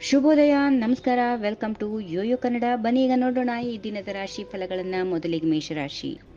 ಶುಭೋದಯ, ನಮಸ್ಕಾರ. Welcome to YoYo Kannada. ಬನ್ನಿ ಈಗ ನೋಡೋಣ ಈ ದಿನದ ರಾಶಿ ಫಲಗಳನ್ನ. ಮೊದಲಿಗೆ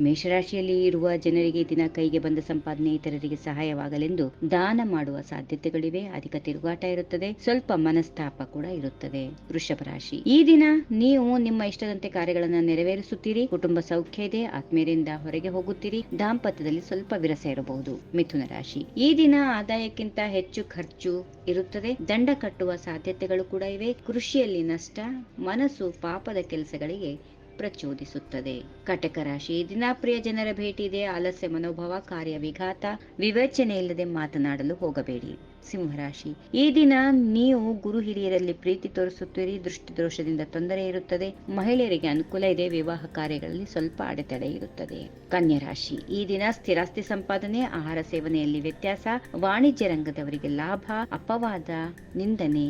ಮೇಷರಾಶಿಯಲ್ಲಿ ಇರುವ ಜನರಿಗೆ ದಿನ ಕೈಗೆ ಬಂದ ಸಂಪಾದನೆ ಇತರರಿಗೆ ಸಹಾಯವಾಗಲೆಂದು ದಾನ ಮಾಡುವ ಸಾಧ್ಯತೆಗಳಿವೆ. ಅಧಿಕ ತಿರುಗಾಟ ಇರುತ್ತದೆ, ಸ್ವಲ್ಪ ಮನಸ್ತಾಪ ಕೂಡ ಇರುತ್ತದೆ. ವೃಷಭ ರಾಶಿ, ಈ ದಿನ ನೀವು ನಿಮ್ಮ ಇಷ್ಟದಂತೆ ಕಾರ್ಯಗಳನ್ನ ನೆರವೇರಿಸುತ್ತೀರಿ. ಕುಟುಂಬ ಸೌಖ್ಯ ಇದೆ, ಆತ್ಮೀಯರಿಂದ ಹೊರಗೆ ಹೋಗುತ್ತೀರಿ. ದಾಂಪತ್ಯದಲ್ಲಿ ಸ್ವಲ್ಪ ವಿರಸ ಇರಬಹುದು. ಮಿಥುನ ರಾಶಿ, ಈ ದಿನ ಆದಾಯಕ್ಕಿಂತ ಹೆಚ್ಚು ಖರ್ಚು ಇರುತ್ತದೆ. ದಂಡ ಕಟ್ಟುವ ಸಾಧ್ಯತೆಗಳು ಕೂಡ ಇವೆ. ಕೃಷಿಯಲ್ಲಿ ನಷ್ಟ, ಮನಸ್ಸು ಪಾಪದ ಕೆಲಸಗಳಿಗೆ ಪ್ರಚೋದಿಸುತ್ತದೆ. ಕಟಕ ರಾಶಿ, ದಿನ ಪ್ರಿಯ ಜನರ ಭೇಟಿ ಇದೆ. ಆಲಸ್ಯ ಮನೋಭಾವ, ಕಾರ್ಯ ವಿಘಾತ, ವಿವೇಚನೆ ಇಲ್ಲದೆ ಮಾತನಾಡಲು ಹೋಗಬೇಡಿ. ಸಿಂಹರಾಶಿ, ಈ ದಿನ ನೀವು ಗುರು ಹಿರಿಯರಲ್ಲಿ ಪ್ರೀತಿ ತೋರಿಸುತ್ತೀರಿ. ದೃಷ್ಟಿ ದೋಷದಿಂದ ತೊಂದರೆ ಇರುತ್ತದೆ. ಮಹಿಳೆಯರಿಗೆ ಅನುಕೂಲ ಇದೆ. ವಿವಾಹ ಕಾರ್ಯಗಳಲ್ಲಿ ಸ್ವಲ್ಪ ಅಡೆತಡೆ ಇರುತ್ತದೆ. ಕನ್ಯಾ ರಾಶಿ, ಈ ದಿನ ಸ್ಥಿರಾಸ್ತಿ ಸಂಪಾದನೆ, ಆಹಾರ ಸೇವನೆಯಲ್ಲಿ ವ್ಯತ್ಯಾಸ, ವಾಣಿಜ್ಯ ರಂಗದವರಿಗೆ ಲಾಭ, ಅಪವಾದ, ನಿಂದನೆ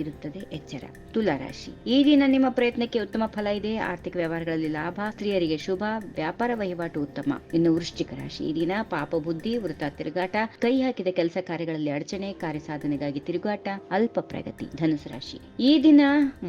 ಇರುತ್ತದೆ, ಎಚ್ಚರ. ತುಲಾ ರಾಶಿ, ಈ ದಿನ ನಿಮ್ಮ ಪ್ರಯತ್ನಕ್ಕೆ ಉತ್ತಮ ಫಲ ಇದೆ. ಆರ್ಥಿಕ ವ್ಯವಹಾರಗಳಲ್ಲಿ ಲಾಭ, ಸ್ತ್ರೀಯರಿಗೆ ಶುಭ, ವ್ಯಾಪಾರ ವಹಿವಾಟು ಉತ್ತಮ. ಇನ್ನು ವೃಶ್ಚಿಕ ರಾಶಿ, ಈ ದಿನ ಪಾಪ ಬುದ್ಧಿ, ವೃಥ ತಿರುಗಾಟ, ಕೈ ಹಾಕಿದ ಕೆಲಸ ಕಾರ್ಯಗಳಲ್ಲಿ ಅಡಚಣೆ, ಕಾರ್ಯ ಸಾಧನೆಗಾಗಿ ತಿರುಗಾಟ, ಅಲ್ಪ ಪ್ರಗತಿ. ಧನುಸು ರಾಶಿ, ಈ ದಿನ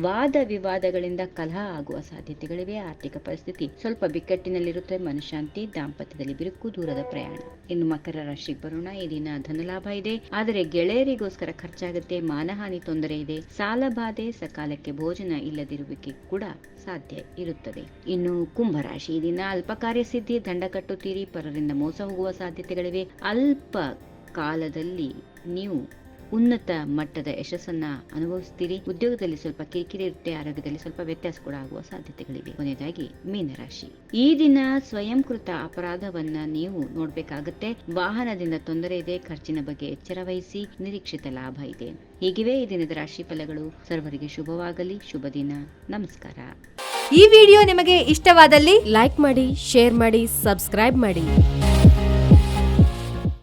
ವಾದ ವಿವಾದಗಳಿಂದ ಕಲಹ ಆಗುವ ಸಾಧ್ಯತೆಗಳಿವೆ. ಆರ್ಥಿಕ ಪರಿಸ್ಥಿತಿ ಸ್ವಲ್ಪ ಬಿಕ್ಕಟ್ಟಿನಲ್ಲಿರುತ್ತದೆ. ಮನಃಶಾಂತಿ, ದಾಂಪತ್ಯದಲ್ಲಿ ಬಿರುಕು, ದೂರದ ಪ್ರಯಾಣ. ಇನ್ನು ಮಕರ ರಾಶಿಗೆ ಬರೋಣ. ಈ ದಿನ ಧನಲಾಭ ಇದೆ, ಆದರೆ ಗೆಳೆಯರಿಗೋಸ್ಕರ ಖರ್ಚಾಗುತ್ತೆ. ಮಾನಹಾನಿ ತೊಂದರೆ ಇದೆ. ಸಾಲ ಬಾಧೆ, ಸಕಾಲಕ್ಕೆ ಭೋಜನ ಇಲ್ಲದಿರುವಿಕೆ ಕೂಡ ಸಾಧ್ಯ ಇರುತ್ತದೆ. ಇನ್ನು ಕುಂಭರಾಶಿ, ಈ ದಿನ ಅಲ್ಪ ಕಾರ್ಯಸಿದ್ಧಿ, ದಂಡ ಕಟ್ಟುತ್ತೀರಿ. ಪರರಿಂದ ಮೋಸ ಹೋಗುವ ಸಾಧ್ಯತೆಗಳಿವೆ. ಅಲ್ಪ ಕಾಲದಲ್ಲಿ ನೀವು ಉನ್ನತ ಮಟ್ಟದ ಯಶಸ್ಸನ್ನ ಅನುಭವಿಸ್ತೀರಿ. ಉದ್ಯೋಗದಲ್ಲಿ ಸ್ವಲ್ಪ ಕಿರಿಕಿರಿ ಇರುತ್ತೆ. ಆರೋಗ್ಯದಲ್ಲಿ ಸ್ವಲ್ಪ ವ್ಯತ್ಯಾಸ ಕೂಡ ಆಗುವ ಸಾಧ್ಯತೆಗಳಿವೆ. ಕೊನೆಯದಾಗಿ ಮೀನರಾಶಿ, ಈ ದಿನ ಸ್ವಯಂಕೃತ ಅಪರಾಧವನ್ನ ನೀವು ನೋಡ್ಬೇಕಾಗತ್ತೆ. ವಾಹನದಿಂದ ತೊಂದರೆ ಇದೆ. ಖರ್ಚಿನ ಬಗ್ಗೆ ಎಚ್ಚರ ವಹಿಸಿ. ನಿರೀಕ್ಷಿತ ಲಾಭ ಇದೆ. ಹೀಗಿವೆ ಈ ದಿನದ ರಾಶಿ ಫಲಗಳು. ಸರ್ವರಿಗೆ ಶುಭವಾಗಲಿ. ಶುಭ ದಿನ. ನಮಸ್ಕಾರ. ಈ ವಿಡಿಯೋ ನಿಮಗೆ ಇಷ್ಟವಾದಲ್ಲಿ ಲೈಕ್ ಮಾಡಿ, ಶೇರ್ ಮಾಡಿ, ಸಬ್ಸ್ಕ್ರೈಬ್ ಮಾಡಿ.